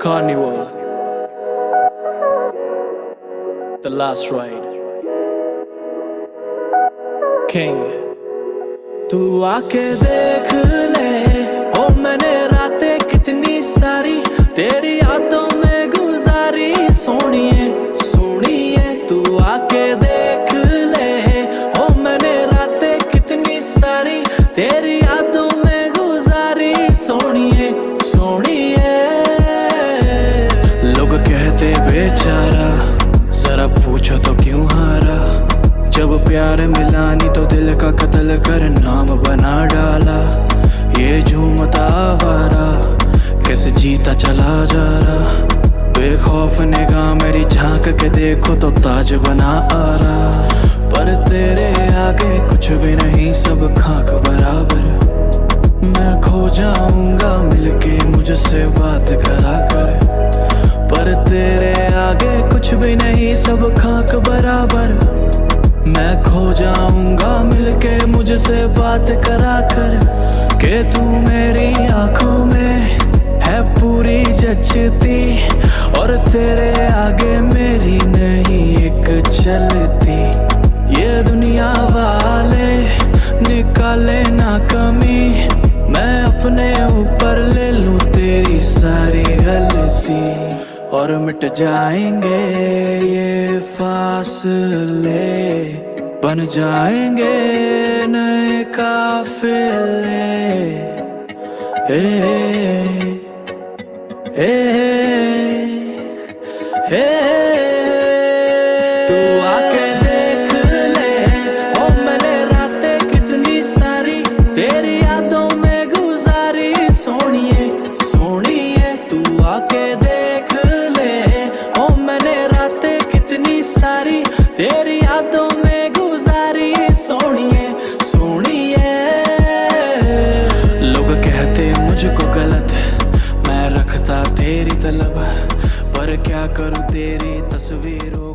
Carnival, The Last Ride, King। तू आके देख ले, ओ मैंने रातें कितनी सारी तेरी यादों में गुजारी। सोनिए सोनिए तू आके देख ले, ओ मैंने रातें कितनी सारी तेरी यादों में गुजारी। सोनिए सोनिए लोग कहते बेचारा, जरा पूछो तो क्यों हारा। जब प्यार मिला नहीं तो दिल का कत्ल कर नाम बना डाला। ये झूमता आवारा कैसे जीता चला जा रहा। बेखौफ निगाह मेरी झांक के देखो तो ताज बना आ रहा। पर तेरे आगे कुछ भी नहीं, सब खाक बराबर। मैं खो जाऊंगा मिलके मुझसे बात करा कर। पर तेरे आगे कुछ भी नहीं, सब खाक बराबर। मैं खो जाऊंगा मिलके मुझसे बात करा कर। के तू मेरी आंखों में है पूरी जचती, और तेरे आगे मेरी नहीं एक चलती। ये दुनिया वाले निकाले ना कमी, मैं अपने ऊपर ले लूं तेरी सारी गलती। और मिट जाएंगे ये फासले, बन जाएंगे नए काफिले। तू आके देख ले, ओ मैंने रातें कितनी सारी तेरी यादों में गुजारी। सोनिए सोनिए तू आके देख ले, ओ मैंने रातें कितनी सारी तेरी यादों में गुजारी। सोनिए सोनिए लोग कहते मुझको गलत, मैं रखता तेरी तलब। पर क्या करूं तेरी तस्वीरों